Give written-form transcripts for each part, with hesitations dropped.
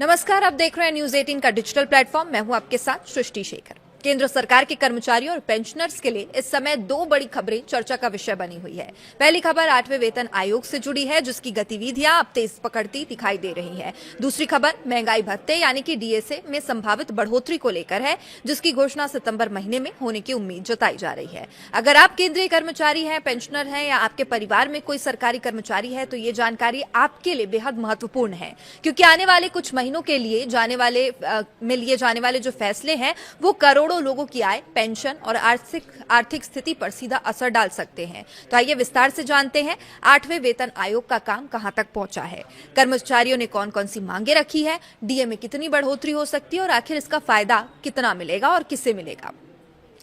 नमस्कार, आप देख रहे हैं न्यूज 18 का डिजिटल प्लेटफॉर्म। मैं हूं आपके साथ सृष्टि शेखर। केंद्र सरकार के कर्मचारियों और पेंशनर्स के लिए इस समय दो बड़ी खबरें चर्चा का विषय बनी हुई है। पहली खबर 8वें वेतन आयोग से जुड़ी है, जिसकी गतिविधियां अब तेज पकड़ती दिखाई दे रही है। दूसरी खबर महंगाई भत्ते यानी कि डीएसए में संभावित बढ़ोतरी को लेकर है, जिसकी घोषणा सितंबर महीने में होने की उम्मीद जताई जा रही है। अगर आप केंद्रीय कर्मचारी हैं, पेंशनर हैं या आपके परिवार में कोई सरकारी कर्मचारी है, तो ये जानकारी आपके लिए बेहद महत्वपूर्ण है, क्योंकि आने वाले कुछ महीनों के लिए लिए जाने वाले जो फैसले हैं वो करोड़ों लोगों की आय, पेंशन और आर्थिक स्थिति पर सीधा असर डाल सकते हैं। तो आइए विस्तार से जानते हैं 8वें वेतन आयोग का काम कहां तक पहुंचा है, कर्मचारियों ने कौन कौन सी मांगे रखी है, डीए में कितनी बढ़ोतरी हो सकती है और आखिर इसका फायदा कितना मिलेगा और किसे मिलेगा।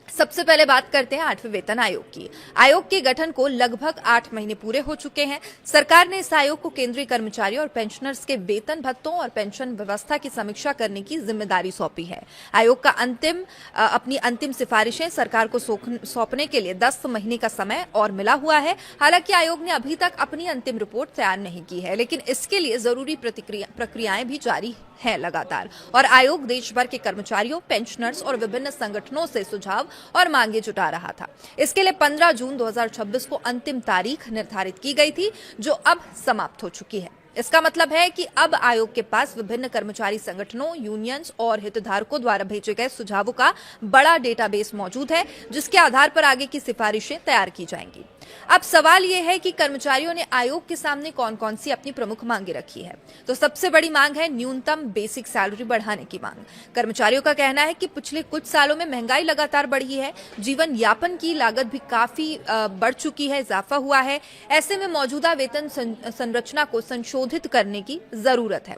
सबसे पहले बात करते हैं 8वें वेतन आयोग की। आयोग के गठन को लगभग 8 महीने पूरे हो चुके हैं। सरकार ने इस आयोग को केंद्रीय कर्मचारियों और पेंशनर्स के वेतन भत्तों और पेंशन व्यवस्था की समीक्षा करने की जिम्मेदारी सौंपी है। आयोग का अपनी अंतिम सिफारिशें सरकार को सौंपने के लिए 10 महीने का समय और मिला हुआ है। हालांकि आयोग ने अभी तक अपनी अंतिम रिपोर्ट तैयार नहीं की है, लेकिन इसके लिए जरूरी प्रक्रियाएं भी जारी है लगातार। और आयोग देश भर के कर्मचारियों, पेंशनर्स और विभिन्न संगठनों से सुझाव और मांगे जुटा रहा था। इसके लिए 15 जून 2026 को अंतिम तारीख निर्धारित की गई थी, जो अब समाप्त हो चुकी है। इसका मतलब है कि अब आयोग के पास विभिन्न कर्मचारी संगठनों, यूनियंस और हितधारकों द्वारा भेजे गए सुझावों का बड़ा डेटाबेस मौजूद है, जिसके आधार पर आगे की सिफारिशें तैयार की जाएंगी। अब सवाल यह है कि कर्मचारियों ने आयोग के सामने कौन कौन सी अपनी प्रमुख मांगे रखी है। तो सबसे बड़ी मांग है न्यूनतम बेसिक सैलरी बढ़ाने की मांग। कर्मचारियों का कहना है कि पिछले कुछ सालों में महंगाई लगातार बढ़ी है, जीवन यापन की लागत भी काफी बढ़ चुकी है, इजाफा हुआ है। ऐसे में मौजूदा वेतन संरचना को संशोधित करने की जरूरत है।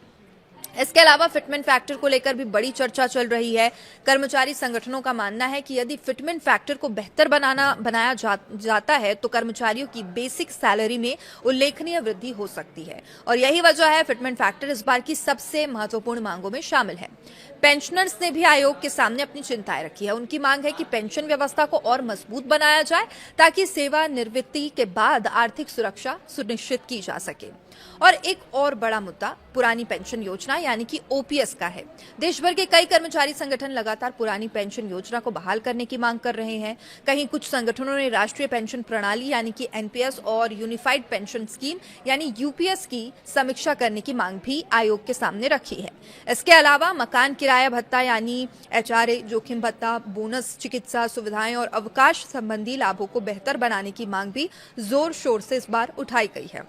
इसके अलावा फिटमेंट फैक्टर को लेकर भी बड़ी चर्चा चल रही है। कर्मचारी संगठनों का मानना है कि यदि फिटमेंट फैक्टर को बेहतर बनाया जाता है तो कर्मचारियों की बेसिक सैलरी में उल्लेखनीय वृद्धि हो सकती है, और यही वजह है फिटमेंट फैक्टर इस बार की सबसे महत्वपूर्ण मांगों में शामिल है। पेंशनर्स ने भी आयोग के सामने अपनी चिंताएं रखी है। उनकी मांग है कि पेंशन व्यवस्था को और मजबूत बनाया जाए, ताकि सेवानिवृत्ति के बाद आर्थिक सुरक्षा सुनिश्चित की जा सके। और एक और बड़ा मुद्दा पुरानी पेंशन योजना यानी कि ओपीएस का है। देश भर के कई कर्मचारी संगठन लगातार पुरानी पेंशन योजना को बहाल करने की मांग कर रहे हैं। कहीं कुछ संगठनों ने राष्ट्रीय पेंशन प्रणाली यानी कि एनपीएस और यूनिफाइड पेंशन स्कीम यानी यूपीएस की समीक्षा करने की मांग भी आयोग के सामने रखी है। इसके अलावा मकान किराया भत्ता यानी एचआरए, जोखिम भत्ता, बोनस, चिकित्सा सुविधाएं और अवकाश संबंधी लाभों को बेहतर बनाने की मांग भी जोर शोर से इस बार उठाई गई है।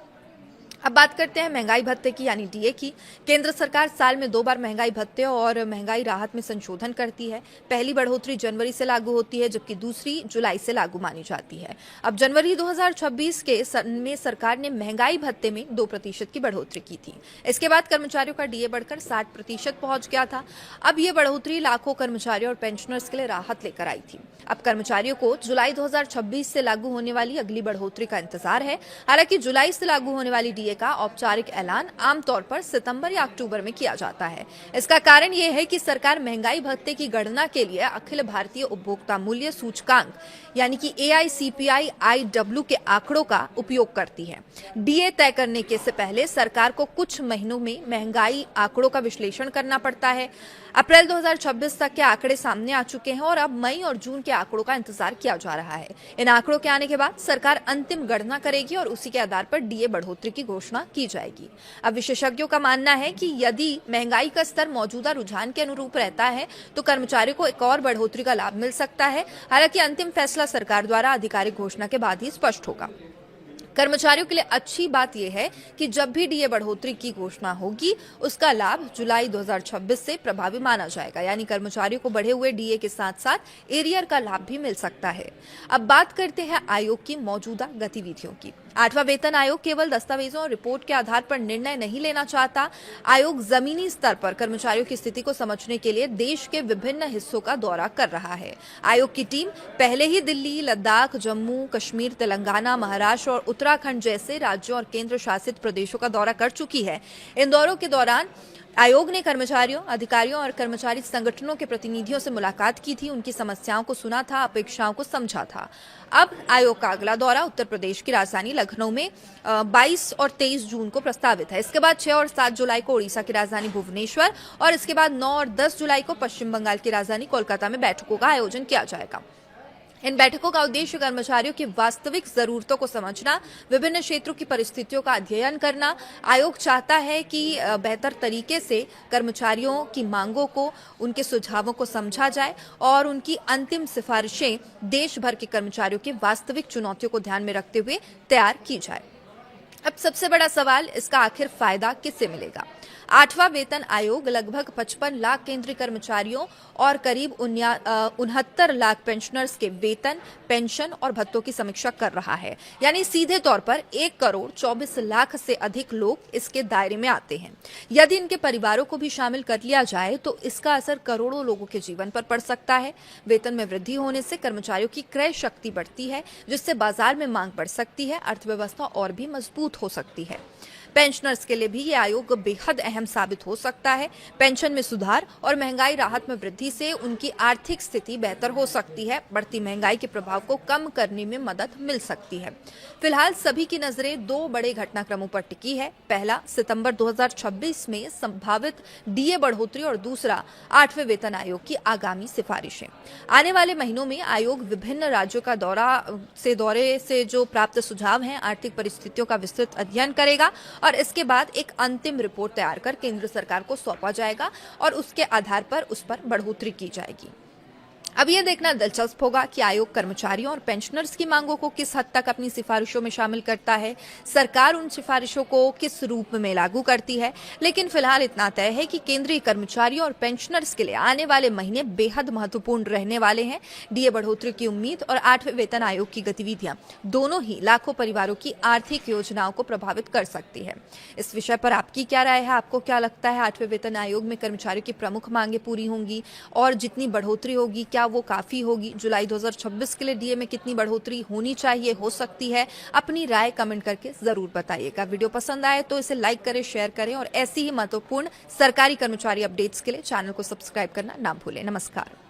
अब बात करते हैं महंगाई भत्ते की यानी डीए की। केंद्र सरकार साल में 2 बार महंगाई भत्ते और महंगाई राहत में संशोधन करती है। पहली बढ़ोतरी जनवरी से लागू होती है, जबकि दूसरी जुलाई से लागू मानी जाती है। अब जनवरी 2026 में सरकार ने महंगाई भत्ते में 2% की बढ़ोतरी की थी। इसके बाद कर्मचारियों का डीए बढ़कर 60% पहुंच गया था। अब ये बढ़ोतरी लाखों कर्मचारियों और पेंशनर्स के लिए राहत लेकर आई थी। अब कर्मचारियों को जुलाई 2026 से लागू होने वाली अगली बढ़ोतरी का इंतजार है। हालांकि जुलाई से लागू होने वाली डीए का औपचारिक ऐलान आमतौर पर सितंबर या अक्टूबर में किया जाता है। इसका कारण यह है कि सरकार महंगाई भत्ते की गणना के लिए अखिल भारतीय उपभोक्ता मूल्य सूचकांक यानी कि AICPI-IW के आंकड़ों का उपयोग करती है। डीए तय करने के से पहले सरकार को कुछ महीनों में महंगाई आंकड़ों का विश्लेषण करना पड़ता है। अप्रैल 2026 तक के आंकड़े सामने आ चुके हैं और अब मई और जून के आंकड़ों का इंतजार किया जा रहा है। इन आंकड़ों के आने के बाद सरकार अंतिम गणना करेगी और उसी के आधार पर डीए बढ़ोतरी की घोषणा की जाएगी। अब विशेषज्ञों का मानना है कि यदि महंगाई का स्तर मौजूदा रुझान के अनुरूप रहता है तो कर्मचारियों को एक और बढ़ोतरी का लाभ मिल सकता है। हालांकि अंतिम फैसला सरकार द्वारा आधिकारिक घोषणा के बाद ही स्पष्ट होगा। कर्मचारियों के लिए अच्छी बात यह है कि जब भी डीए बढ़ोतरी की घोषणा होगी, उसका लाभ जुलाई 2026 से प्रभावी माना जाएगा। यानी कर्मचारियों को बढ़े हुए डीए के साथ साथ एरियर का लाभ भी मिल सकता है। अब बात करते हैं आयोग की मौजूदा गतिविधियों की। 8वां वेतन आयोग केवल दस्तावेजों और रिपोर्ट के आधार पर निर्णय नहीं लेना चाहता। आयोग जमीनी स्तर पर कर्मचारियों की स्थिति को समझने के लिए देश के विभिन्न हिस्सों का दौरा कर रहा है। आयोग की टीम पहले ही दिल्ली, लद्दाख, जम्मू कश्मीर, तेलंगाना, महाराष्ट्र और उत्तराखंड जैसे राज्यों और केंद्र शासित प्रदेशों का दौरा कर चुकी है। इन दौरों के दौरान आयोग ने कर्मचारियों, अधिकारियों और कर्मचारी संगठनों के प्रतिनिधियों से मुलाकात की थी, उनकी समस्याओं को सुना था, अपेक्षाओं को समझा था। अब आयोग का अगला दौरा उत्तर प्रदेश की राजधानी लखनऊ में 22 और 23 जून को प्रस्तावित है। इसके बाद 6 और 7 जुलाई को ओडिशा की राजधानी भुवनेश्वर और इसके बाद 9 और 10 जुलाई को पश्चिम बंगाल की राजधानी कोलकाता में बैठकों का आयोजन किया जाएगा। इन बैठकों का उद्देश्य कर्मचारियों की वास्तविक जरूरतों को समझना, विभिन्न क्षेत्रों की परिस्थितियों का अध्ययन करना। आयोग चाहता है कि बेहतर तरीके से कर्मचारियों की मांगों को, उनके सुझावों को समझा जाए और उनकी अंतिम सिफारिशें देश भर के कर्मचारियों की वास्तविक चुनौतियों को ध्यान में रखते हुए तैयार की जाए। अब सबसे बड़ा सवाल, इसका आखिर फायदा किससे मिलेगा? 8वां वेतन आयोग लगभग 55 लाख केंद्रीय कर्मचारियों और करीब 69 लाख पेंशनर्स के वेतन, पेंशन और भत्तों की समीक्षा कर रहा है। यानी सीधे तौर पर 1 करोड़ 24 लाख से अधिक लोग इसके दायरे में आते हैं। यदि इनके परिवारों को भी शामिल कर लिया जाए तो इसका असर करोड़ों लोगों के जीवन पर पड़ सकता है। वेतन में वृद्धि होने से कर्मचारियों की क्रय शक्ति बढ़ती है, जिससे बाजार में मांग बढ़ सकती है, अर्थव्यवस्था और भी मजबूत हो सकती है। पेंशनर्स के लिए भी ये आयोग बेहद अहम साबित हो सकता है। पेंशन में सुधार और महंगाई राहत में वृद्धि से उनकी आर्थिक स्थिति बेहतर हो सकती है। बढ़ती महंगाई के प्रभाव को कम करने में मदद मिल सकती है। फिलहाल सभी की नजरें 2 बड़े घटनाक्रमों पर टिकी है। पहला, सितंबर 2026 में संभावित डीए बढ़ोतरी और दूसरा 8वें वेतन आयोग की आगामी सिफारिशें। आने वाले महीनों में आयोग विभिन्न राज्यों का दौरे से जो प्राप्त सुझाव हैं, आर्थिक परिस्थितियों का विस्तृत अध्ययन करेगा और इसके बाद एक अंतिम रिपोर्ट तैयार कर केंद्र सरकार को सौंपा जाएगा और उसके आधार पर उस पर बढ़ोतरी की जाएगी। अब यह देखना दिलचस्प होगा कि आयोग कर्मचारियों और पेंशनर्स की मांगों को किस हद तक अपनी सिफारिशों में शामिल करता है, सरकार उन सिफारिशों को किस रूप में लागू करती है। लेकिन फिलहाल इतना तय है कि केंद्रीय कर्मचारियों और पेंशनर्स के लिए आने वाले महीने बेहद महत्वपूर्ण रहने वाले हैं। डीए बढ़ोतरी की उम्मीद और 8वें वेतन आयोग की गतिविधियां दोनों ही लाखों परिवारों की आर्थिक योजनाओं को प्रभावित कर सकती है। इस विषय पर आपकी क्या राय है? आपको क्या लगता है 8वें वेतन आयोग में कर्मचारियों की प्रमुख मांगे पूरी होंगी और जितनी बढ़ोतरी होगी क्या वो काफी होगी? जुलाई 2026 के लिए डीए में कितनी बढ़ोतरी होनी चाहिए, हो सकती है? अपनी राय कमेंट करके जरूर बताइएगा। वीडियो पसंद आए तो इसे लाइक करें, शेयर करें और ऐसी ही महत्वपूर्ण सरकारी कर्मचारी अपडेट्स के लिए चैनल को सब्सक्राइब करना ना भूलें। नमस्कार।